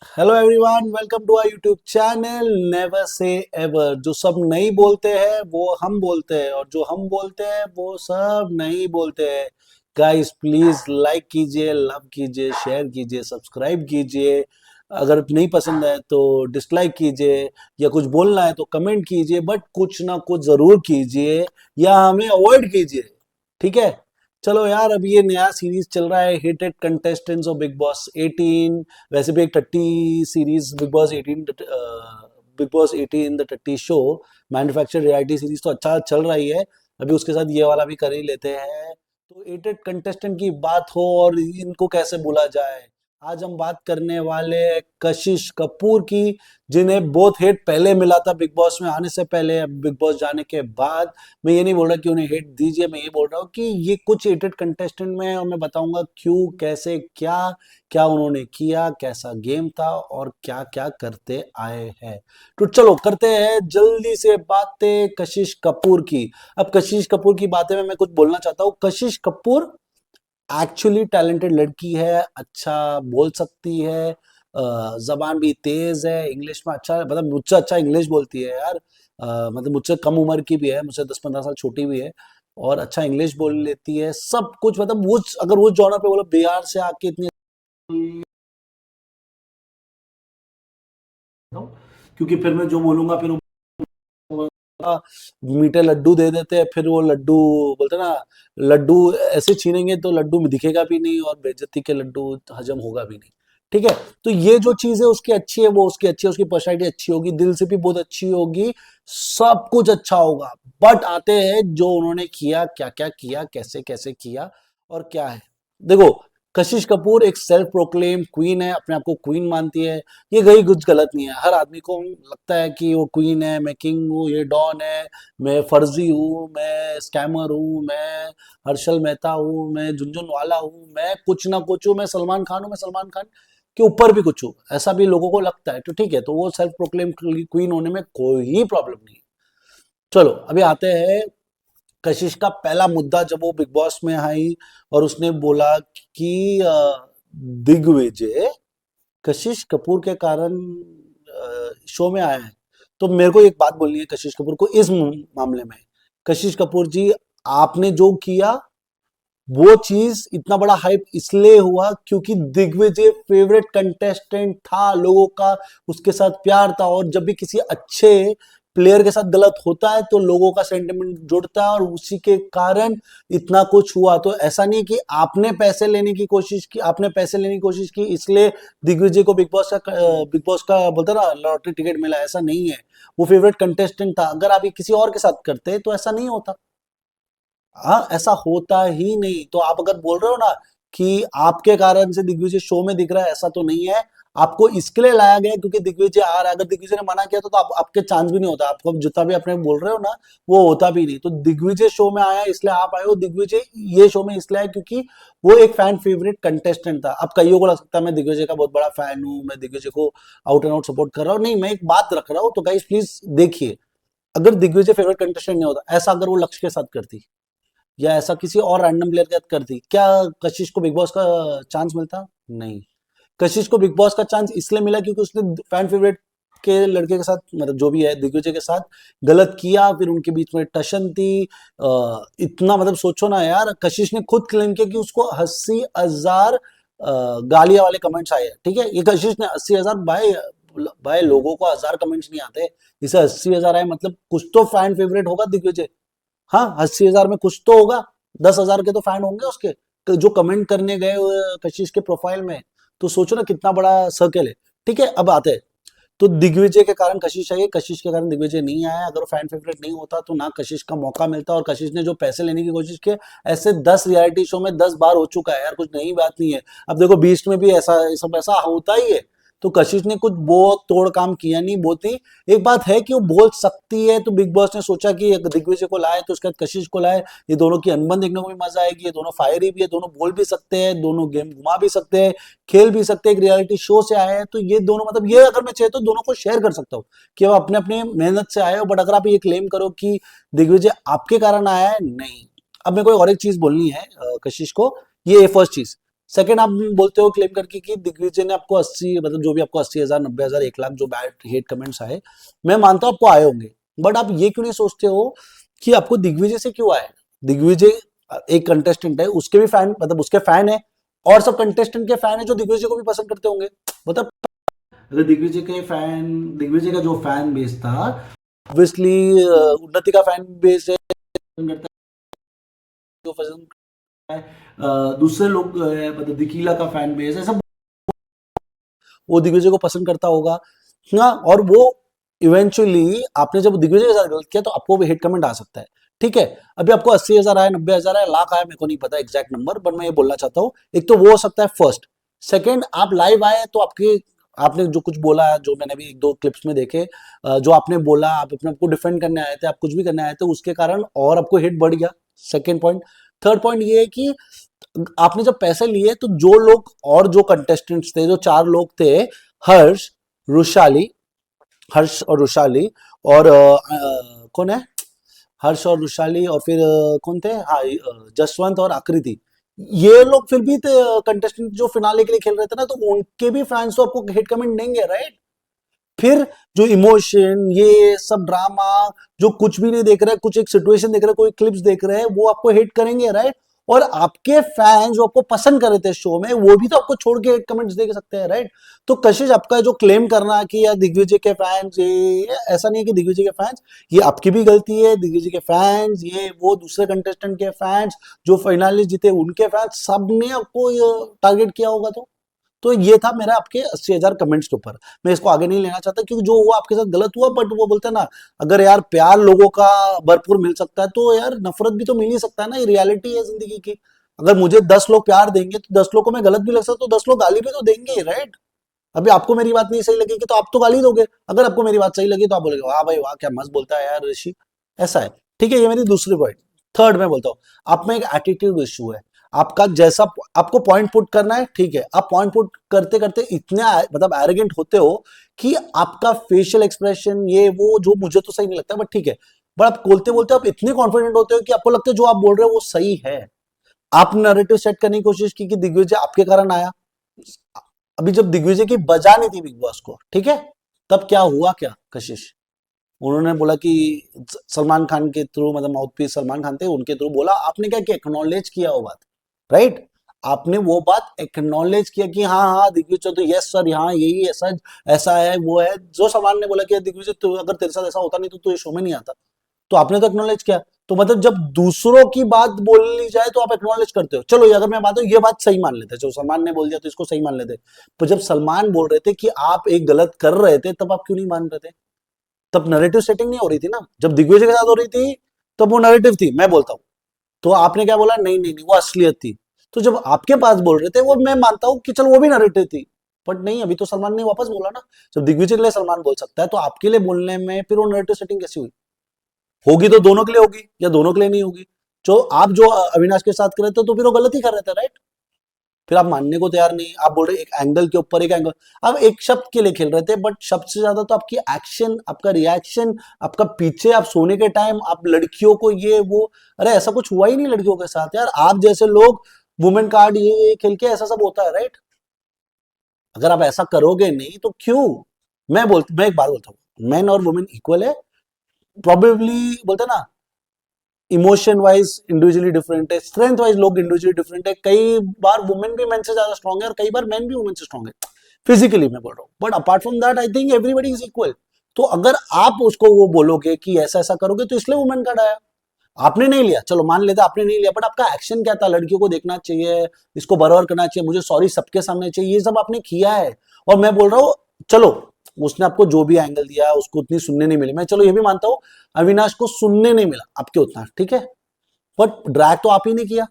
Hello everyone, welcome to our YouTube channel never से ever. जो सब नहीं बोलते हैं वो हम बोलते हैं, और जो हम बोलते हैं वो सब नहीं बोलते हैं। गाइस प्लीज लाइक कीजिए, लव कीजिए, शेयर कीजिए, सब्सक्राइब कीजिए। अगर नहीं पसंद है तो डिसलाइक कीजिए, या कुछ बोलना है तो कमेंट कीजिए, बट कुछ ना कुछ जरूर कीजिए या हमें अवॉइड कीजिए। ठीक है। चलो यार, अब ये नया सीरीज चल रहा है, hitted contestants of Bigg Boss 18। वैसे भी एक 30 series Bigg Boss 18 the 30 show manufacture reality series तो अच्छा चल रही है। अभी उसके साथ ये वाला भी कर ही लेते हैं। तो एटेड कंटेस्टेंट की बात हो और इनको कैसे भूला जाए। आज हम बात करने वाले हैं कशिश कपूर की, जिन्हें बहुत हेट पहले मिला था बिग बॉस में आने से पहले, बिग बॉस जाने के बाद। मैं ये नहीं बोल रहा कि उन्हें हेट दीजिए, मैं ये बोल रहा हूँ कि ये कुछ एटेड कंटेस्टेंट में है, और मैं बताऊंगा क्यों, कैसे, क्या क्या उन्होंने किया, कैसा गेम था और क्या क्या करते आए हैं। तो चलो करते हैं जल्दी से बातें कशिश कपूर की। अब कशिश कपूर की बातें में मैं कुछ बोलना चाहता हूँ। कशिश कपूर एक्चुअली टैलेंटेड लड़की है, अच्छा बोल सकती है, जबान भी तेज है, इंग्लिश में अच्छा, मतलब मुझसे अच्छा इंग्लिश बोलती है यार। मतलब मुझसे कम उम्र की भी है, मुझसे 10-15 साल छोटी भी है, और अच्छा इंग्लिश बोल लेती है, सब कुछ। मतलब वो अगर वो जॉनर पे बोलो, बिहार से आके इतनी, क्योंकि फिर मैं जो बोलूंगा फिर मीठे लड्डू दे देते हैं, फिर वो लड्डू बोलते हैं ना, लड्डू ऐसे छीनेंगे तो लड्डू में दिखेगा भी नहीं, और बेइज्जती के लड्डू हजम होगा भी नहीं। ठीक है। तो ये जो चीज है उसकी अच्छी है, वो उसकी अच्छी है, उसकी पर्सनैलिटी अच्छी होगी, दिल से भी बहुत अच्छी होगी, सब कुछ अच्छा होगा। बट आते हैं जो उन्होंने किया, क्या क्या किया, कैसे कैसे किया और क्या है। देखो, कशिश कपूर एक सेल्फ प्रोक्लेम क्वीन है, अपने आप को क्वीन मानती है। ये गई कुछ गलत नहीं है, हर आदमी को लगता है कि वो क्वीन है, मैं किंग हूँ, ये डॉन है, मैं फर्जी हूँ, मैं स्कैमर हूँ, मैं हर्षल मेहता हूँ, मैं झुनझुनवाला हूँ, मैं कुछ ना कुछ हूँ, मैं सलमान खान हूँ, मैं सलमान खान के ऊपर भी कुछ हूँ, ऐसा भी लोगों को लगता है। तो ठीक है, तो वो सेल्फ प्रोक्लेम क्वीन होने में कोई प्रॉब्लम नहीं है। चलो अभी आते हैं कशिश का पहला मुद्दा। जब वो बिग बॉस में आई और उसने बोला कि दिग्विजय कशिश कपूर के कारण शो में आया है, तो मेरे को एक बात बोलनी है कशिश कपूर को इस मामले में। कशिश कपूर जी, आपने जो किया वो चीज इतना बड़ा हाइप इसलिए हुआ क्योंकि दिग्विजय फेवरेट कंटेस्टेंट था लोगों का, उसके साथ प्यार था, और जब भी किसी अच्छे प्लेयर के साथ गलत होता है तो लोगों का सेंटिमेंट जुड़ता है, और उसी के कारण इतना कुछ हुआ। तो ऐसा नहीं कि आपने पैसे लेने की कोशिश की, आपने पैसे लेने की कोशिश की इसलिए दिग्विजय को बिग बॉस का बोलता ना लॉटरी टिकट मिला, ऐसा नहीं है। वो फेवरेट कंटेस्टेंट था, अगर आप ये किसी और के साथ करते तो ऐसा नहीं होता। हाँ, ऐसा होता ही नहीं। तो आप अगर बोल रहे हो ना कि आपके कारण से दिग्विजय शो में दिख रहा है, ऐसा तो नहीं है। आपको इसके लिए लाया गया है क्योंकि दिग्विजय आ रहा है। अगर दिग्विजय ने मना किया तो आपके चांस भी नहीं होता, आपको जितना भी अपने बोल रहे हो ना वो होता भी नहीं। तो दिग्विजय शो में आया इसलिए आप आए हो। दिग्विजय ये शो में इसलिए आया क्योंकि वो एक फैन फेवरेट कंटेस्टेंट था। अब कईयों को लग सकता है मैं दिग्विजय का बहुत बड़ा फैन हूँ, मैं दिग्विजय को आउट एंड आउट सपोर्ट कर रहा हूँ, नहीं, मैं एक बात रख रहा हूँ। तो गाइस प्लीज देखिए, अगर दिग्विजय फेवरेट कंटेस्टेंट नहीं होता, ऐसा अगर वो लक्ष्य के साथ करती या ऐसा किसी और रैंडम प्लेयर के साथ करती, क्या कशिश को बिग बॉस का चांस मिलता? नहीं। कशिश को बिग बॉस का चांस इसलिए मिला क्योंकि उसने फैन फेवरेट के लड़के के साथ, मतलब जो भी है दिग्विजय के साथ गलत किया, फिर उनके बीच में टशन थी। इतना मतलब सोचो ना यार, कशिश ने खुद क्लेम किया कि उसको 80,000 गालियां वाले कमेंट्स आए हैं। ठीक है, ये कशिश ने 80,000, भाई भाई लोगों को 1000 कमेंट्स नहीं आते, इसे 80,000 आए, मतलब कुछ तो फैन फेवरेट होगा दिग्विजय। हाँ, 80,000 में कुछ तो होगा, 10,000 के तो फैन होंगे उसके, जो कमेंट करने गए कशिश के प्रोफाइल में। तो सोचो ना कितना बड़ा सर्कल है। ठीक है, अब आते हैं। तो दिग्विजय के कारण कशिश आई, कशिश के कारण दिग्विजय नहीं आया। अगर वो फैन फेवरेट नहीं होता तो ना कशिश का मौका मिलता, और कशिश ने जो पैसे लेने की कोशिश की, ऐसे 10 रियलिटी शो में 10 बार हो चुका है यार, कुछ नई बात नहीं है। अब देखो बीस्ट में भी ऐसा सब ऐसा होता ही है। तो कशिश ने कुछ बहुत तोड़ काम किया नहीं, बहुत ही। एक बात है कि वो बोल सकती है, तो बिग बॉस ने सोचा कि दिग्विजय को लाए तो उसके बाद कशिश को लाए, ये दोनों की अनबन देखने को भी मजा आएगी, ये दोनों फायरी भी है, दोनों बोल भी सकते हैं, दोनों गेम घुमा भी सकते हैं, खेल भी सकते हैं, एक रियलिटी शो से आए हैं। तो ये दोनों, मतलब ये अगर मैं चाहे तो दोनों को शेयर कर सकता हूँ कि वो अपने अपने मेहनत से आए हो। बट अगर आप ये क्लेम करो कि दिग्विजय आपके कारण आया है, नहीं। अब मेरे को और एक चीज बोलनी है कशिश को, ये फर्स्ट चीज, सेकंड, आप बोलते हो क्लेम करके कि दिग्विजय ने आपको 80, मतलब जो भी आपको 80,000, 90,000, 1 लाख जो बैड हेट कमेंट्स आए, मैं मानता हूं आपको आए होंगे, बट आप ये क्यों नहीं सोचते हो कि आपको दिग्विजय से क्यों आए? दिग्विजय एक कंटेस्टेंट है, उसके भी फैन, मतलब उसके फैन है, और सब कंटेस्टेंट के फैन है जो दिग्विजय को भी पसंद करते होंगे। मतलब अगर दिग्विजय का जो फैन बेस था, ऑब्वियसली उन्नति का फैन बेस है, पसंद करता है, जो पसंद करता है, दूसरे लोग मतलब दिकीला का फैन बेस है, सब वो दिग्विजय को पसंद करता होगा। हाँ, और वो इवेंचुअली आपने जब दिग्विजय के साथ गलत किया तो आपको भी हेट कमेंट आ सकता है, ठीक है। अभी आपको 80,000 आया, 90,000 आया, लाख आया, मेरे को नहीं पता एग्जैक्ट नंबर, बट मैं ये बोलना चाहता हूँ, एक तो वो हो सकता है फर्स्ट। सेकेंड, आप लाइव आए तो आपके, आपने जो कुछ बोला, जो मैंने भी एक दो क्लिप्स में देखे, जो आपने बोला, आप अपने आपको डिफेंड करने आए थे, आप कुछ भी करने आए थे, उसके कारण और आपको हिट बढ़ गया, सेकेंड पॉइंट। थर्ड पॉइंट ये है कि आपने जब पैसे लिए तो जो लोग और जो कंटेस्टेंट्स थे, जो 4 लोग थे, हर्ष, रुशाली, हर्ष और रुशाली, और कौन है, हर्ष और रुशाली, और फिर कौन थे, हाँ, जसवंत और आकृति, ये लोग फिर भी कंटेस्टेंट जो फिनाले के लिए खेल रहे थे ना, तो उनके भी फैंस तो आपको हिट कमेंट देंगे, राइट? फिर जो इमोशन, ये सब ड्रामा, जो कुछ भी नहीं देख रहे, कुछ एक सिचुएशन देख रहे, कोई क्लिप्स देख रहे हैं, वो आपको हिट करेंगे, राइट? और आपके फैंस जो आपको पसंद कर रहे थे शो में, वो भी तो आपको छोड़ के कमेंट्स दे सकते हैं, राइट? तो कशिश, आपका जो क्लेम करना कि यार दिग्विजय के फैंस, ये ऐसा नहीं है कि दिग्विजय के फैंस, ये आपकी भी गलती है, दिग्विजय के फैंस, ये वो दूसरे कंटेस्टेंट के फैंस, जो फाइनलिस्ट जीते उनके फैंस, सब ने आपको टारगेट किया होगा। तो ये था मेरा आपके 80,000 कमेंट्स के ऊपर। मैं इसको आगे नहीं लेना चाहता, क्योंकि जो हुआ आपके साथ गलत हुआ, बट वो बोलते हैं ना, अगर यार प्यार लोगों का भरपूर मिल सकता है, तो यार नफरत भी तो मिल ही सकता है ना, ये रियलिटी है जिंदगी की। अगर मुझे 10 लोग प्यार देंगे तो 10 लोग को मैं गलत भी लग सकता, तो 10 लोग गाली भी तो देंगे, राइट? अभी आपको मेरी बात नहीं सही लगेगी तो आप तो गाली दोगे, अगर आपको मेरी बात सही लगी तो आप बोलेगे वाह भाई वाह, क्या मस्त बोलता है यार ऋषि, ऐसा है, ठीक है। ये मेरी दूसरी पॉइंट। थर्ड मैं बोलता हूँ, आप में एक एटीट्यूड इशू है, आपका जैसा, आपको पॉइंट पुट करना है, ठीक है, आप पॉइंट पुट करते करते इतने मतलब एरोगेंट होते हो कि आपका फेशियल एक्सप्रेशन, ये वो, जो मुझे तो सही नहीं लगता, बट ठीक है, बट आप बोलते बोलते आप इतने कॉन्फिडेंट होते हो कि आपको लगता है जो आप बोल रहे हो वो सही है। आप नैरेटिव सेट करने की कोशिश की कि दिग्विजय आपके कारण आया। अभी जब दिग्विजय की बजा नहीं थी बिग बॉस को, ठीक है, तब क्या हुआ, क्या कशिश, उन्होंने बोला कि सलमान खान के थ्रू, मतलब माउथ पीस सलमान खान थे, उनके थ्रू बोला, आपने क्या किया, एक्नॉलेज किया वो बात, राइट? आपने वो बात एक्नॉलेज किया कि हाँ हाँ दिग्विजय तो यस सर, हाँ यही ऐसा, ऐसा है, वो है, जो सलमान ने बोला कि दिग्विजय तो अगर तेरे साथ ऐसा होता नहीं तो तू ये शो में नहीं आता, तो आपने तो एक्नॉलेज किया। तो मतलब जब दूसरों की बात बोल ली जाए तो आप एक्नॉलेज करते हो, चलो ये अगर मैं बात हूँ, ये बात सही मान लेते, जो सलमान ने बोल दिया तो इसको सही मान लेते, तो जब सलमान बोल रहे थे कि आप एक गलत कर रहे थे, तब आप क्यों नहीं मान रहे थे? तब नैरेटिव सेटिंग नहीं हो रही थी ना, जब दिग्विजय के साथ हो रही थी तब वो नैरेटिव थी, मैं बोलता हूँ। तो आपने क्या बोला, नहीं नहीं नहीं वो असलियत थी। तो जब आपके पास बोल रहे थे, वो मैं मानता हूँ कि चल वो भी नैरेटिव थी, बट नहीं, अभी तो सलमान ने वापस बोला ना। जब दिग्विजय के लिए सलमान बोल सकता है, तो आपके लिए बोलने में फिर वो नैरेटिव सेटिंग कैसी हुई? होगी तो दोनों के लिए होगी, या दोनों के लिए नहीं होगी। जो आप जो अविनाश के साथ कर रहे थे, तो फिर वो गलत ही कर रहे थे, राइट? फिर आप मानने को तैयार नहीं, आप बोल रहे एक एंगल के ऊपर एक एंगल, आप एक शब्द के लिए खेल रहे थे, बट शब्द से ज्यादा तो आपकी एक्शन, आपका रिएक्शन, आपका पीछे, आप सोने के टाइम आप लड़कियों को ये वो, अरे ऐसा कुछ हुआ ही नहीं लड़कियों के साथ यार, आप जैसे लोग वुमेन कार्ड ये खेल के ऐसा सब होता है, राइट? अगर आप ऐसा करोगे नहीं तो क्यों? मैं एक बात बोलता हूँ, मैन और वुमेन इक्वल है, प्रोबेबली बोलते हैं ना, इमोशन वाइज इंडिविजुअली डिफरेंट है, स्ट्रेंथ वाइज लोग इंडिविजुअली डिफरेंट है, कई बार वुमेन भी मेन से ज्यादा स्ट्रांग है, और कई बार मेन भी वुमेन से स्ट्रांग है, फिजिकली मैं बोल रहा हूँ, but apart from that I think everybody is equal. तो अगर आप उसको वो बोलोगे कि ऐसा ऐसा करोगे, तो इसलिए वुमेन कार्ड आया, आपने नहीं लिया, चलो मान लेते आपने नहीं लिया, बट आपका एक्शन क्या था, लड़कियों को देखना चाहिए, इसको बराबर करना चाहिए, मुझे सॉरी सबके सामने चाहिए, ये सब आपने किया है। और मैं बोल रहा हूँ, चलो उसने आपको जो भी एंगल दिया उसको उतनी सुनने नहीं मिली, मैं चलो ये भी मानता हूँ अविनाश को सुनने नहीं मिला आपके उतना, ठीक है, बट ड्रैग तो आप ही ने किया,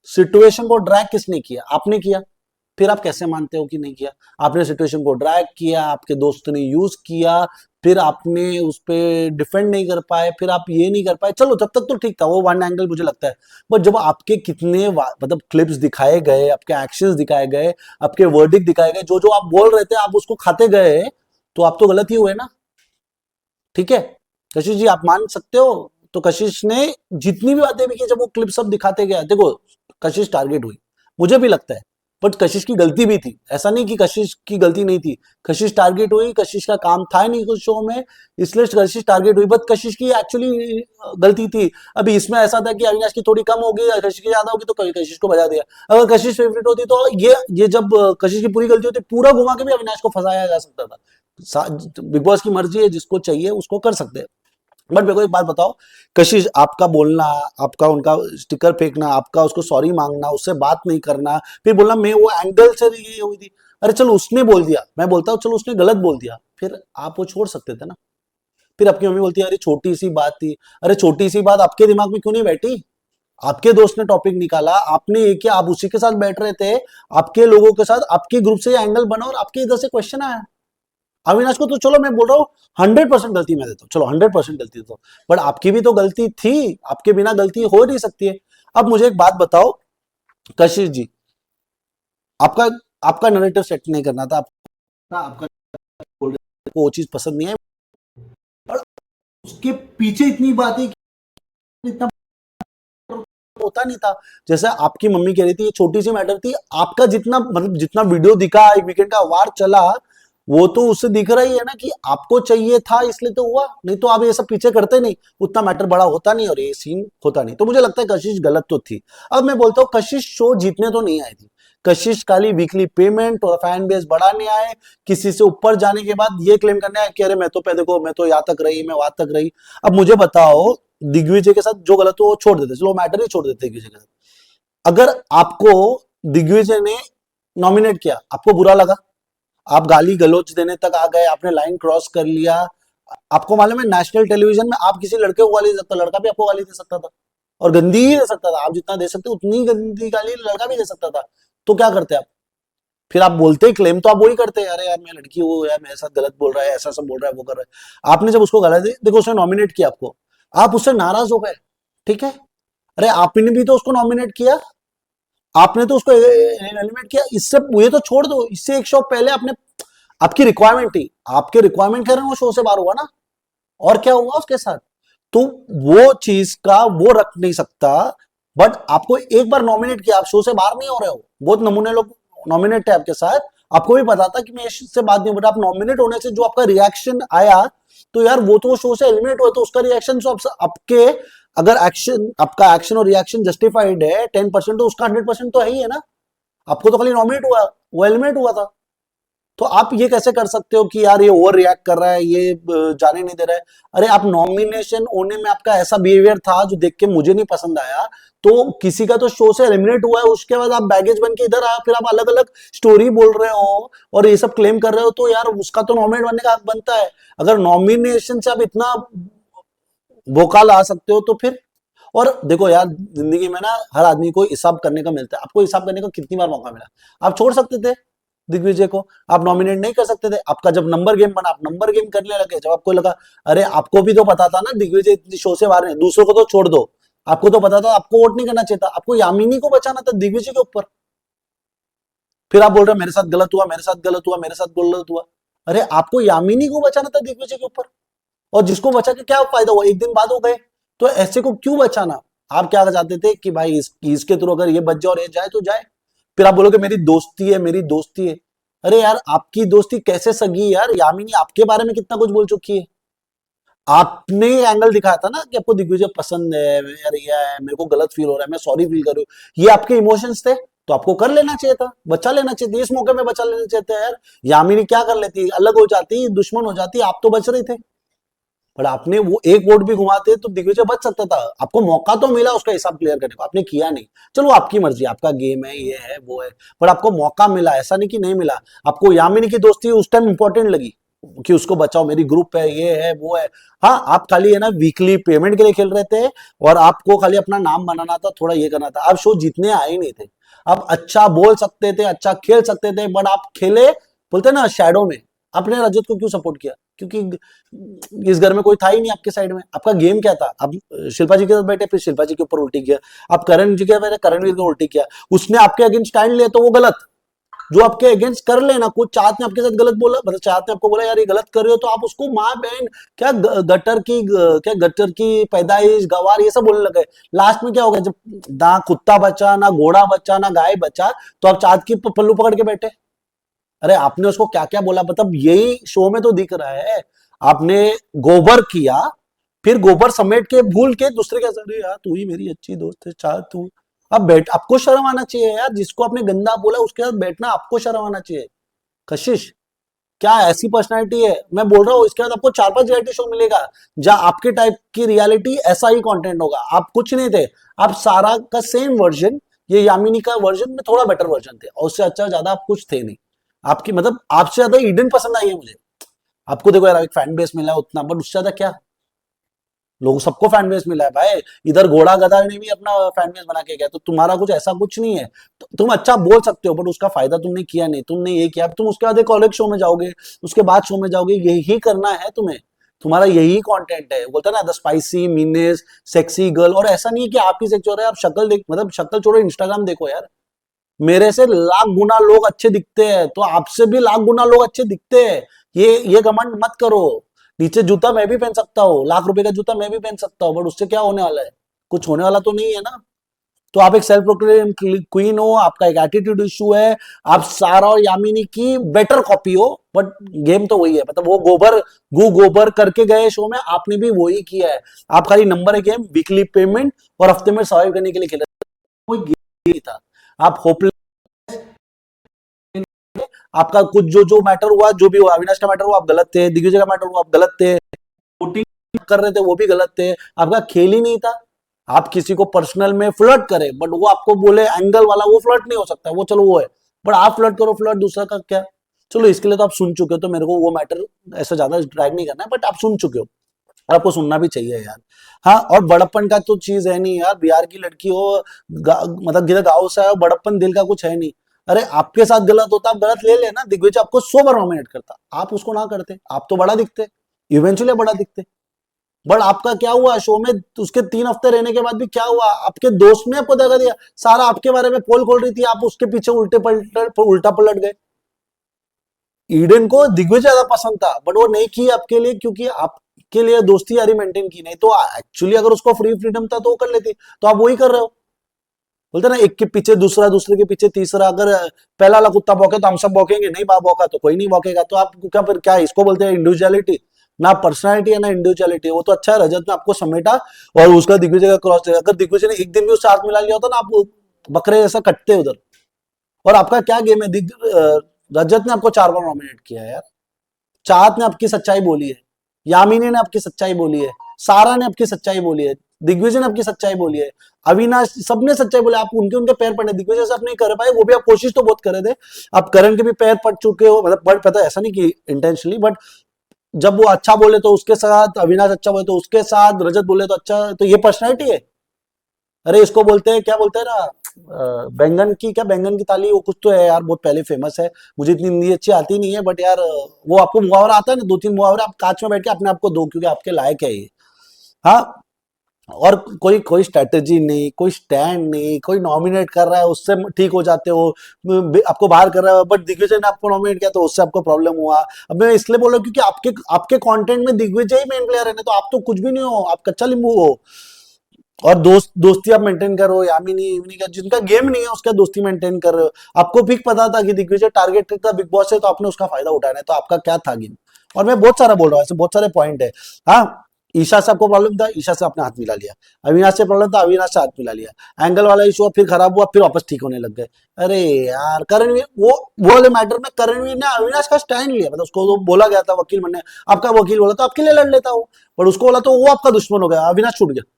सिचुएशन को ड्रैग किसने किया, आपने किया। फिर आप कैसे मानते हो कि नहीं किया? आपने सिचुएशन को ड्रैग किया, आपके दोस्त ने यूज किया, फिर आपने उस पर डिफेंड नहीं कर पाए, फिर आप ये नहीं कर पाए, चलो तब तक तो ठीक था, वो वन एंगल मुझे लगता है। बट जब आपके कितने मतलब क्लिप्स दिखाए गए, आपके एक्शंस दिखाए गए, आपके वर्डिक दिखाए गए, जो जो आप बोल रहे थे आप उसको खाते गए, तो आप तो गलत ही हुए ना, ठीक है। कशिश जी आप मान सकते हो, तो कशिश ने जितनी भी बातें भी की, जब वो क्लिप सब दिखाते गया, देखो कशिश टारगेट हुई, मुझे भी लगता है, बट कशिश की गलती भी थी, ऐसा नहीं कि कशिश की गलती नहीं थी। कशिश टारगेट हुई, कशिश का काम था नहीं कुछ शो में, इसलिए कशिश टारगेट हुई, बट कशिश की एक्चुअली गलती थी। अभी इसमें ऐसा था कि अविनाश की थोड़ी कम होगी, कशिश की ज्यादा होगी, तो कशिश को बजा दिया। अगर कशिश फेवरेट होती तो ये जब कशिश की पूरी गलती होती, पूरा घुमा के भी अविनाश को फंसाया जा सकता था। बिग बॉस की मर्जी है, जिसको चाहिए उसको कर सकते हैं। बट मेरे को एक बात बताओ, कशिश आपका बोलना, आपका उनका स्टिकर फेंकना, आपका उसको सॉरी मांगना, उससे बात नहीं करना, फिर बोलना मैं वो एंगल से ये हुई थी, अरे चलो उसने बोल दिया, मैं बोलता हूँ चलो उसने गलत बोल दिया, फिर आप वो छोड़ सकते थे ना। फिर आपकी मम्मी बोलती है अरे छोटी सी बात थी, अरे छोटी सी बात आपके दिमाग में क्यों नहीं बैठी? आपके दोस्त ने टॉपिक निकाला, आपने ये किया, आप उसी के साथ बैठ रहे थे, आपके लोगों के साथ, आपके ग्रुप से एंगल बना और आपके इधर से क्वेश्चन आया। अविनाश को तो चलो मैं बोल रहा हूँ 100% गलती मैं देता हूँ, चलो 100% गलती देता हूँ, बट आपकी भी तो गलती थी, आपके बिना गलती हो नहीं सकती है। अब मुझे एक बात बताओ कशिश जी, आपका आपका नरेटिव सेट नहीं करना था, आपका बोल रहे थे, वो चीज पसंद नहीं है, और उसके पीछे इतनी बात है कि इतना होता नहीं था। जैसे आपकी मम्मी कह रही थी ये छोटी सी मैटर थी, आपका जितना मतलब जितना वीडियो दिखा, एक वीकेंड का वार चला, वो तो उससे दिख रहा ही है ना कि आपको चाहिए था इसलिए तो हुआ, नहीं तो आप ये सब पीछे करते नहीं, उतना मैटर बड़ा होता नहीं और ये सीन होता नहीं। तो मुझे लगता है कशिश गलत तो थी। अब मैं बोलता हूँ कशिश शो जीतने तो नहीं आई थी, कशिश खाली वीकली पेमेंट और फैन बेस बढ़ाने आए, किसी से ऊपर जाने के बाद ये क्लेम करने आए कि अरे मैं तो देखो मैं तो यहाँ तक रही, मैं वहां तक रही। अब मुझे बताओ दिग्विजय के साथ जो गलत हो वो छोड़ देते, चलो मैटर ही छोड़ देते दिग्विजय के साथ। अगर आपको दिग्विजय ने नॉमिनेट किया, आपको बुरा लगा, आप गाली गलौज देने तक आ गए, आपने लाइन क्रॉस कर लिया, आपको मालूम है नेशनल टेलीविजन में आप किसी लड़के को गाली दे सकता, लड़का भी आपको गाली दे सकता था, और गंदी ही दे सकता था, आप जितना दे सकते उतनी गंदी गाली लड़का भी दे सकता था। तो क्या करते आप? फिर आप बोलते क्लेम तो आप वही करते हैं, अरे यार मैं लड़की हूँ यार, मेरे साथ गलत बोल रहा है, ऐसा सब बोल रहा है, वो कर रहा है। आपने जब उसको गाली दी, देखो उसने नॉमिनेट किया आपको, आप उससे नाराज हो गए, ठीक है, अरे आपने भी तो उसको नॉमिनेट किया, आपने तो उसको एलिमिनेट किया, इससे ये तो छोड़ दो, इससे एक शो पहले आपने, आपकी रिक्वायरमेंट थी, आपके रिक्वायरमेंट कह रहे हैं वो शो से बाहर हुआ ना, और क्या हुआ उसके साथ? तो वो चीज का वो रख नहीं सकता। बट आपको एक बार नॉमिनेट किया, आप शो से बाहर नहीं हो रहे हो, बहुत नमूने लोग नॉमिनेट थे आपके साथ, आपको भी पता था कि मैं इससे बात नहीं, बट आप नॉमिनेट होने से जो आपका रिएक्शन आया, तो यार वो तो शो से एलिमिनेट हुआ, तो उसका रिएक्शन तो आपके, अगर एक्शन, आपका एक्शन और रिएक्शन जस्टिफाइड है 10%, तो उसका 100% तो है ही है ना। आपको तो खाली नॉमिनेट हुआ, वो एलिमिनेट हुआ था। तो आप ये कैसे कर सकते हो कि यार ये ओवर रिएक्ट कर रहा है, ये जाने नहीं दे रहा है? अरे आप नॉमिनेशन होने में आपका ऐसा बिहेवियर था जो देख के मुझे नहीं पसंद आया, तो किसी का तो शो से एलिमिनेट हुआ है, उसके बाद आप बैगेज बन के इधर आए, फिर आप अलग अलग स्टोरी बोल रहे हो और ये सब क्लेम कर रहे हो, तो यार उसका तो नॉमिनेट बनने का हक बनता है। अगर नॉमिनेशन से आप इतना भोकाल आ सकते हो तो फिर, और देखो यार जिंदगी में ना हर आदमी को हिसाब करने का मिलता है, आपको हिसाब करने का कितनी बार मौका मिला? आप छोड़ सकते थे दिग्विजय को, आप नॉमिनेट नहीं कर सकते थे, आपका जब नंबर गेम बना आप नंबर गेम करने लगे, जब आपको लगा, अरे आपको भी तो पता था ना दिग्विजय शो से बाहर है, दूसरों को तो छोड़ दो, आपको तो पता था आपको वोट नहीं करना चाहिए था, आपको यामिनी को बचाना था दिग्विजय के ऊपर। फिर आप बोल रहे मेरे साथ गलत हुआ, मेरे साथ गलत हुआ, मेरे साथ गलत हुआ, अरे आपको यामिनी को बचाना था दिग्विजय के ऊपर, और जिसको बचा के क्या फायदा हुआ, एक दिन बाद हो गए, तो ऐसे को क्यों बचाना? आप क्या चाहते थे कि भाई इसके थ्रू अगर ये बच जाए और ये जाए तो जाए। फिर आप बोलोगे मेरी दोस्ती है, मेरी दोस्ती है, अरे यार आपकी दोस्ती कैसे सगी यार? यामिनी आपके बारे में कितना कुछ बोल चुकी है, आपने एंगल दिखाया था ना कि आपको दिग्विजय पसंद है, यार ये है, मेरे को गलत फील हो रहा है, मैं सॉरी फील कर रही हूँ, ये आपके इमोशंस थे, तो आपको कर लेना चाहिए था, बचा लेना चाहिए था, इस मौके में बचा लेना चाहिए था यार। यामिनी क्या कर लेती, अलग हो जाती, दुश्मन हो जाती, आप तो बच रहे थे, पर आपने वो एक वोट भी घुमाते तो दिग्विजय बच सकता था, आपको मौका तो मिला उसका हिसाब क्लियर करने को, आपने किया नहीं। चलो आपकी मर्जी, आपका गेम है, ये है वो है, पर आपको मौका मिला, ऐसा नहीं कि नहीं मिला। आपको यामिनी की दोस्ती उस टाइम इंपॉर्टेंट लगी कि उसको बचाओ, मेरी ग्रुप है, ये है वो है। हाँ आप खाली है ना वीकली पेमेंट के लिए खेल रहे थे, और आपको खाली अपना नाम बनाना था, थोड़ा ये करना था, आप शो जीतने आए ही नहीं थे। आप अच्छा बोल सकते थे, अच्छा खेल सकते थे, बट आप खेले, बोलते ना शैडो में। आपने रजत को क्यों सपोर्ट किया? क्योंकि इस घर में कोई था ही नहीं आपके साइड में। आपका गेम क्या था? आप शिल्पा जी के साथ बैठे, फिर शिल्पा जी के ऊपर उल्टी किया, आप करण जी के बैठे, करणवीर को उल्टी किया, उसने आपके अगेंस्ट स्टैंड लिया तो वो गलत, जो आपके अगेंस्ट कर लेना, कुछ चाहत ने आपके साथ गलत बोला, मतलब चाहत ने आपको बोला यार ये गलत कर रहे हो, तो आप उसको माँ बहन क्या क्या गटर की पैदाइश गवार ये सब बोलने लगे। लास्ट में क्या होगा, जब ना कुत्ता बचा, ना घोड़ा बचा, ना गाय बचा, तो आप चाहत की पल्लू पकड़ के बैठे। अरे आपने उसको क्या क्या बोला, मतलब यही शो में तो दिख रहा है। आपने गोबर किया, फिर गोबर समेट के भूल के दूसरे के, अरे यार तू ही मेरी अच्छी दोस्त है, चाह तू अब बैठ, आपको शर्म आना चाहिए यार, जिसको आपने गंदा बोला उसके साथ बैठना आपको शर्म आना चाहिए। कशिश क्या ऐसी पर्सनालिटी है, मैं बोल रहा हूँ इसके बाद आपको 4-5 रियलिटी शो मिलेगा जहां आपके टाइप की रियलिटी ऐसा ही कंटेंट होगा। आप कुछ नहीं थे, आप सारा का सेम वर्जन, ये यामिनी का वर्जन में थोड़ा बेटर वर्जन थे, और उससे अच्छा ज्यादा आप कुछ थे नहीं। आपकी मतलब आपसे ज्यादा ईडन पसंद आई है मुझे। आपको देखो यार एक फैन बेस मिला है उतना, बट उससे ज्यादा क्या, लोग सबको फैन बेस मिला है भाई। इधर घोड़ा गधा ने भी अपना फैन बेस बना के गया, तो तुम्हारा कुछ ऐसा कुछ नहीं है। तो तुम अच्छा बोल सकते हो, बट उसका फायदा तुमने किया नहीं, तुमने ये किया, तुम उसके बाद एक और एक शो में जाओगे, उसके बाद शो में जाओगे, यही करना है तुम्हें, तुम्हारा यही कंटेंट है। बोलता है ना the spicy menace sexy girl, और ऐसा नहीं है कि आपकी सेक्स हो रहा है, आप शक्ल देख, मतलब शक्ल छोड़ो, इंस्टाग्राम देखो यार, मेरे से लाख गुना लोग अच्छे दिखते हैं, तो आपसे भी लाख गुना लोग अच्छे दिखते हैं। ये घमंड मत करो। नीचे जूता मैं भी पहन सकता हूँ, लाख रुपए का जूता मैं भी पहन सकता हूँ, बट उससे क्या होने वाला है, कुछ होने वाला तो नहीं है ना। तो आप एक सेल्फ प्रोक्लेम क्वीन हो, आपका एक एटीट्यूड इशू है, आप सारा और यामिनी की बेटर कॉपी हो, बट गेम तो वही है, मतलब वो गोबर करके गए शो में, आपने भी वही किया है। आप खाली नंबर है गेम, वीकली पेमेंट और हफ्ते में सर्वाइव करने के लिए खेले, कोई गेम नहीं था। आप होपलेस, आपका कुछ जो जो मैटर हुआ, जो भी हुआ, अविनाश का मैटर हुआ आप गलत थे, दिग्विजय का मैटर हुआ आप गलत थे, वोटिंग कर रहे थे वो भी गलत थे, आपका खेल ही नहीं था। आप किसी को पर्सनल में फ्लर्ट करें, बट वो आपको बोले एंगल वाला, वो फ्लर्ट नहीं हो सकता, वो चलो वो है, बट आप फ्लर्ट करो, फ्लर्ट दूसरा का क्या। चलो इसके लिए तो आप सुन चुके हो, तो मेरे को वो मैटर ऐसा ज्यादा ड्रैग नहीं करना है, बट आप सुन चुके हो, आपको सुनना भी चाहिए यार। हाँ, और बड़प्पन का तो चीज है नहीं यार, बिहार की लड़की हो, मतलब गिर गाँव से आयो, बड़प्पन दिल का कुछ है नहीं। अरे आपके साथ गलत होता, आप गलत ले लेना, दिग्विजय आपको 100 बार नॉमिनेट करता, आप उसको ना करते, आप तो बड़ा दिखते, इवेंचुअली बड़ा दिखते। बट आपका क्या हुआ शो में, उसके 3 हफ्ते रहने के बाद भी क्या हुआ, आपके दोस्त ने आपको दगा दिया, सारा आपके बारे में पोल खोल रही थी, आप उसके पीछे उल्टा पलट गए। ईडन को दिग्विजय ज्यादा पसंद था, बट वो नहीं की आपके लिए, क्योंकि आपके लिए दोस्ती यारी मेंटेन की नहीं, तो एक्चुअली अगर उसको फ्री फ्रीडम था तो वो कर लेती, तो आप वही कर रहे हो। बोलते ना एक के पीछे दूसरा, दूसरे के पीछे तीसरा, अगर पहला वाला कुत्ता भौंके तो हम सब भौंकेंगे, नहीं बा भौंका तो कोई नहीं भौंकेगा, तो आप क्या फिर क्या इसको बोलते हैं इंडिविजुअलिटी। ना पर्सनालिटी है ना इंडिविजुअलिटी, वो तो अच्छा है रजत ने आपको समेटा, और उसका दिग्विजय का क्रॉस, अगर दिग्विजय ने एक दिन भी उससे हाथ मिला लिया होता ना, आप बकरे जैसा कटते उधर। और आपका क्या गेम है, रजत ने आपको 4 बार नॉमिनेट किया है यार, चाहत ने आपकी सच्चाई बोली है, यामिनी ने आपकी सच्चाई बोली है, सारा ने आपकी सच्चाई बोली है, दिग्विजय ने आपकी सच्चाई बोली है, अविनाश, सबने सच्चाई बोले, आप उनके उनके पैर पड़े, दिग्विजय से आप नहीं कर पाए, वो भी आप कोशिश तो बहुत कर रहे थे। आप करण के भी पैर पड़ चुके हो, मतलब पड़ पता ऐसा नहीं कि इंटेंशनली, बट जब वो अच्छा बोले तो उसके साथ, अविनाश अच्छा बोले तो उसके साथ, रजत बोले तो अच्छा, तो ये पर्सनैलिटी है। अरे इसको बोलते हैं, क्या बोलते हैं ना, बैंगन की क्या, बैंगन की ताली, वो कुछ तो है यार, बहुत पहले फेमस है, मुझे इतनी हिंदी अच्छी आती नहीं है, बट यार वो आपको मुहावरा आता है ना, 2-3 मुहावरे आप कांच में बैठ के अपने आप को दो, क्योंकि आपके लायक है ये। हाँ, और कोई कोई स्ट्रेटेजी नहीं, कोई स्टैंड नहीं, कोई नॉमिनेट कर रहा है उससे ठीक हो जाते हो, आपको बाहर कर रहा है, बट दिग्विजय ने आपको नॉमिनेट किया तो उससे आपको प्रॉब्लम हुआ। अब मैं इसलिए बोल रहा हूँ क्योंकि आपके आपके कंटेंट में दिग्विजय ही मेन प्लेयर है, नहीं तो आप तो कुछ भी नहीं हो, आप कच्चा नींबू हो। और दोस्ती आप मेंटेन कर रहे हो, यामिनी इवनी का जिनका गेम नहीं है उसका दोस्ती मेंटेन कर रहे हो। आपको भी पता था कि दिग्विजय टारगेट था बिग बॉस से, तो आपने उसका फायदा उठाना है, तो आपका क्या था गेम। और मैं बहुत सारा बोल रहा हूँ, ऐसे बहुत सारे पॉइंट है। हाँ, ईशा से आपको प्रॉब्लम था, ईशा से आपने हाथ मिला लिया, अविनाश से प्रॉब्लम था, अविनाश से हाथ मिला लिया, एंगल वाला इशू फिर खराब हुआ, फिर वापस ठीक होने लग गए। अरे यार करणवीर, वो वाले मैटर में करणवीर ने अविनाश का स्टैंड लिया, मतलब उसको तो बोला गया था वकील बनने, आपका वकील बोला तो आपके लिए लड़ लेता हूँ, पर उसको बोला तो वो आपका दुश्मन हो गया, अविनाश छूट गया।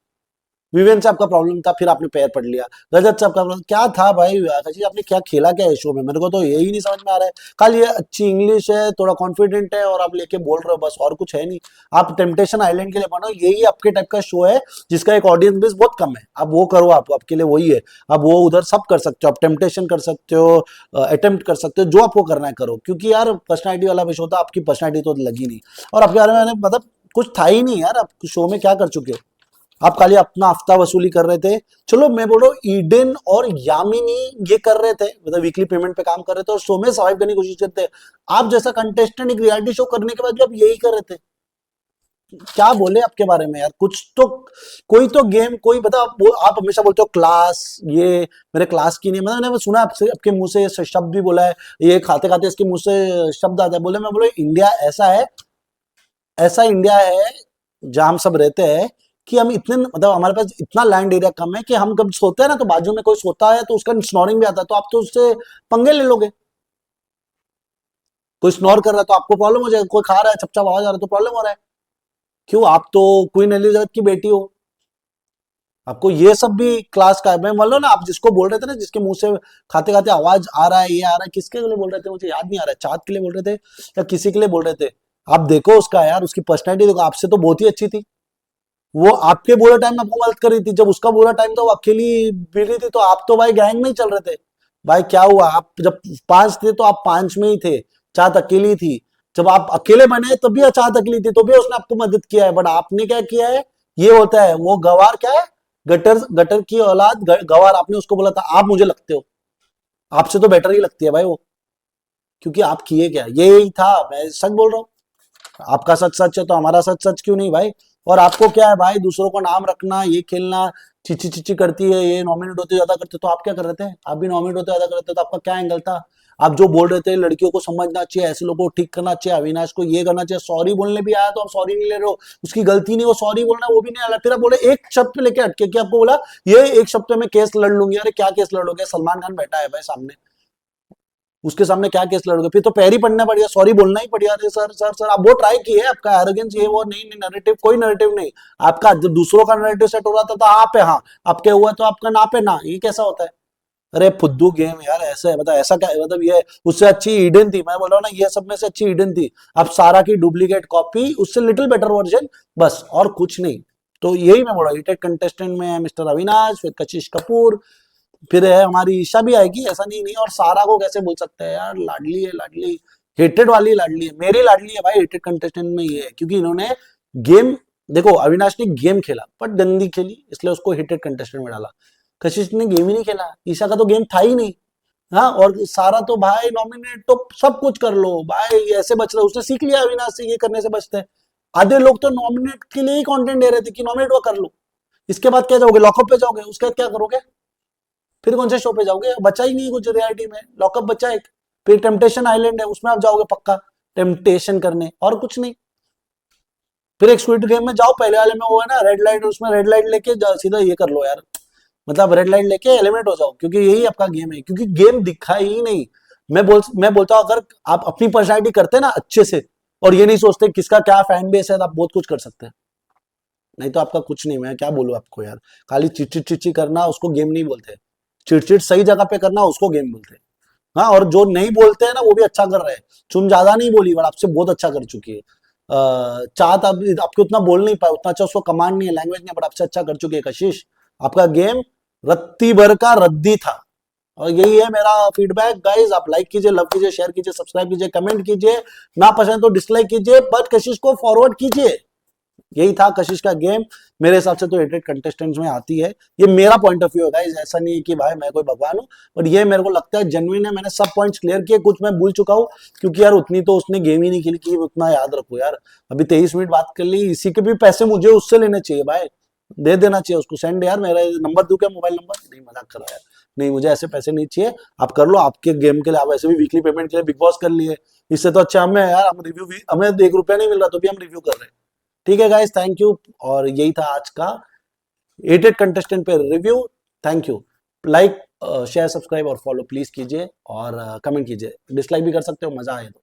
विवेन से आपका प्रॉब्लम था, फिर आपने पैर पड़ लिया, रजत से आपका प्रॉब्लम क्या था भाई, आकाश जी आपने क्या खेला क्या है शो में, मेरे को तो यही नहीं समझ में आ रहा है। कल ये अच्छी इंग्लिश है, थोड़ा कॉन्फिडेंट है, और आप लेके बोल रहे हो बस, और कुछ है नहीं। आप टेम्पटेशन आइलैंड के लिए बनो, यही आपके टाइप का शो है जिसका एक ऑडियंस बेस बहुत कम है, आप वो करो, आपके लिए वही है। आप वो उधर सब कर सकते हो, आप टेम्पटेशन कर सकते हो, अटेम्प्ट कर सकते हो, जो आपको करना है करो, क्योंकि यार पर्सनैलिटी वाला विषय होता, आपकी पर्सनैलिटी तो लगी नहीं, और आपके बारे में मतलब कुछ था ही नहीं यार, आप शो में क्या कर चुके हो। आप खाली अपना हफ्ता वसूली कर रहे थे। चलो मैं बोल रहा हूँ ईडन और यामिनी ये कर रहे थे, मतलब वीकली पेमेंट पे काम कर रहे थे और शो में सर्वाइव करने की कोशिश करते हैं। आप जैसा कंटेस्टेंट एक रियलिटी शो करने के बाद भी आप यही कर रहे थे। क्या बोले आपके बारे में यार, कुछ तो कोई तो गेम कोई बता। आप हमेशा बोलते हो क्लास, ये मेरे क्लास की नहीं, मतलब मैंने सुना आपसे, आपके मुंह से ये शब्द भी बोला है, ये खाते खाते इसके मुंह से शब्द आता है, बोले मैं बोले इंडिया ऐसा है, ऐसा इंडिया है जहां हम सब रहते हैं कि हम इतने, मतलब हमारे पास इतना लैंड एरिया कम है कि हम कब सोते हैं ना तो बाजू में कोई सोता है तो उसका स्नोरिंग भी आता है, तो आप तो उससे पंगे ले लोगे। कोई स्नोर कर रहा है तो आपको प्रॉब्लम हो जाएगा, कोई खा रहा है चपचाप आवाज आ रहा है तो प्रॉब्लम हो रहा है। क्यों, आप तो क्वीन एलिजाबेथ की बेटी हो, आपको ये सब भी क्लास का है। मैं मान लो ना, आप जिसको बोल रहे थे ना, जिसके मुंह से खाते खाते आवाज आ रहा है, ये आ रहा है, किसके लिए बोल रहे थे मुझे याद नहीं आ रहा है, चाँद के लिए बोल रहे थे या किसी के लिए बोल रहे थे। आप देखो उसका यार, उसकी पर्सनैलिटी देखो, आपसे तो बहुत ही अच्छी थी। वो आपके बुरे टाइम में आपको मदद कर रही थी, जब उसका बुरा टाइम था वो अकेली पी रही थी, तो आप तो भाई गैंग में ही चल रहे थे। भाई क्या हुआ, आप जब 5 थे तो आप 5 में ही थे, चाहत अकेली थी। जब आप अकेले बने तब भी चाहत अकेली थी, तो भी उसने आपको मदद किया है, बट आपने क्या किया है, ये होता है वो गवार क्या है, गटर गटर की औलाद गवार, आपने उसको बोला था आप मुझे लगते हो, आपसे तो बेटर ही लगती है भाई वो। क्योंकि आप किए क्या, यही था, मैं सच बोल रहा हूँ। आपका सच सच है तो हमारा सच सच क्यों नहीं भाई। और आपको क्या है भाई, दूसरों को नाम रखना, ये खेलना, चिच्ची चिच्ची करती है, ये नॉमिनेट होते ज्यादा करते, तो आप क्या कर रहे थे, आप भी नॉमिनेट होते ज्यादा कर रहे थे, तो आपका क्या एंगल था। आप जो बोल रहे थे लड़कियों को समझना चाहिए, ऐसे लोगों को ठीक करना चाहिए, अविनाश को ये करना चाहिए, सॉरी बोलने भी आया तो आप सॉरी नहीं ले रहे हो, उसकी गलती नहीं, वो सॉरी बोलना वो भी नहीं आया, फिर आप बोले एक शब्द पे लेके अटके, कि आपको बोला ये एक शब्द में केस लड़ लूंगी। अरे क्या केस लड़ोगे, सलमान खान बैठा है भाई सामने, उसके सामने क्या केस लड़ोगे, फिर तो पैर ही पड़ना पड़ेगा, सॉरी बोलना ही पड़ेगा। अरे सर सर सर, आप वो ट्राई किए, आपका एरोगेंस ये वो नहीं, नहीं नैरेटिव, कोई नैरेटिव नहीं आपका। जब दूसरों का नैरेटिव सेट हो रहा था तो आप पे हाँ, आपके हुआ तो आपका ना पे ना, ये कैसा होता है। अरे फुद्दू गेम यार, ऐसा है, बता ऐसा क्या है, मतलब ये उससे अच्छी ईडन थी, मैं बोल रहा हूँ ना, ये सब में से अच्छी ईडन थी। अब सारा की डुप्लीकेट कॉपी, उससे लिटिल बेटर वर्जन, बस और कुछ नहीं। तो यही मैं बोल रहा हूँ, हीटेड कंटेस्टेंट में मिस्टर अविनाश, फिर कशिश कपूर, फिर है हमारी ईशा भी आएगी, ऐसा नहीं नहीं। और सारा को कैसे बोल सकते हैं यार, लाडली है लाडली, हेटेड वाली लाडली है, मेरी लाडली है भाई, हेटेड कंटेस्टेंट में ये है क्योंकि इन्होंने गेम, देखो अविनाश ने गेम खेला बट गंदी खेली, इसलिए उसको हेटेड कंटेस्टेंट में डाला। कशिश ने गेम ही नहीं खेला, ईशा का तो गेम था ही नहीं। हाँ, और सारा तो भाई नॉमिनेट तो सब कुछ कर लो भाई, ऐसे बच रहे, उसने सीख लिया अविनाश से, ये करने से बचते हैं। आधे लोग तो नॉमिनेट के लिए ही कंटेंट दे रहे थे कि नॉमिनेट वो कर लो, इसके बाद क्या जाओगे, लॉकअप पे जाओगे, उसके बाद क्या करोगे, फिर कौन से शो पे जाओगे, बचा ही नहीं कुछ रियलिटी में, लॉकअप बचा एक। फिर टेम्पटेशन आइलैंड है, उसमें आप जाओगे पक्का टेम्पटेशन करने, और कुछ नहीं। फिर एक स्क्विड गेम में जाओ, पहले वाले में वो है ना रेड लाइट, उसमें रेड लाइट लेके सीधा ये कर लो यार, मतलब रेड लाइट लेके एलिमिनेट हो जाओ, क्योंकि यही आपका गेम है, क्योंकि गेम दिखा ही नहीं। मैं बोलता हूँ अगर आप अपनी पर्सनैलिटी करते ना अच्छे से, और ये नहीं सोचते किसका क्या फैन बेस है, तो आप बहुत कुछ कर सकते हैं। नहीं तो आपका कुछ नहीं, मैं क्या बोलूं आपको यार, खाली चिटचिट चिटची करना उसको गेम नहीं बोलते, चिटचिट सही जगह पे करना उसको गेम बोलते हैं। हाँ, और जो नहीं बोलते हैं ना वो भी अच्छा कर रहे हैं। चुन ज्यादा नहीं बोली बट आपसे बहुत अच्छा कर चुकी है। चाहत आपके उतना बोल नहीं पाए, उतना अच्छा उसको कमांड नहीं है, लैंग्वेज नहीं है, बट आपसे अच्छा कर चुकी है कशिश। आपका गेम रत्ती भर का रद्दी था। और यही है मेरा फीडबैक गाइस, आप लाइक कीजिए, लव कीजिए, शेयर कीजिए, सब्सक्राइब कीजिए, कमेंट कीजिए, ना पसंद तो डिसलाइक कीजिए, बट कशिश को फॉरवर्ड कीजिए। यही था कशिश का गेम। मेरे हिसाब से तो एटेड कंटेस्टेंट्स में आती है, ये मेरा पॉइंट ऑफ व्यू है गाइस, ऐसा नहीं है कि भाई मैं कोई भगवान हूं, बट ये मेरे को लगता है जेन्युइन है। मैंने सब पॉइंट्स क्लियर किए, कुछ मैं भूल चुका हूँ क्योंकि यार उतनी तो उसने गेम ही नहीं खेली कि उतना याद रखो यार। अभी 23 मिनट बात कर ली, इसी के भी पैसे मुझे उससे लेने चाहिए भाई, दे देना चाहिए उसको, सेंड यार, मेरा नंबर दूं क्या, मोबाइल नंबर, नहीं मजाक कर रहा यार, नहीं मुझे ऐसे पैसे नहीं चाहिए। आप कर लो आपके गेम के लिए, आप ऐसे भी वीकली पेमेंट के लिए बिग बॉस कर लिए, इससे तो अच्छा हमें यार, हम रिव्यू भी, हमें 1 रुपया नहीं मिल रहा तो भी हम रिव्यू कर रहे हैं। ठीक है गाइस, थैंक यू। और यही था आज का एटेड कंटेस्टेंट पे review. Thank you. Like share subscribe और फॉलो प्लीज कीजिए, और कमेंट कीजिए, डिसलाइक भी कर सकते हो, मजा आए तो।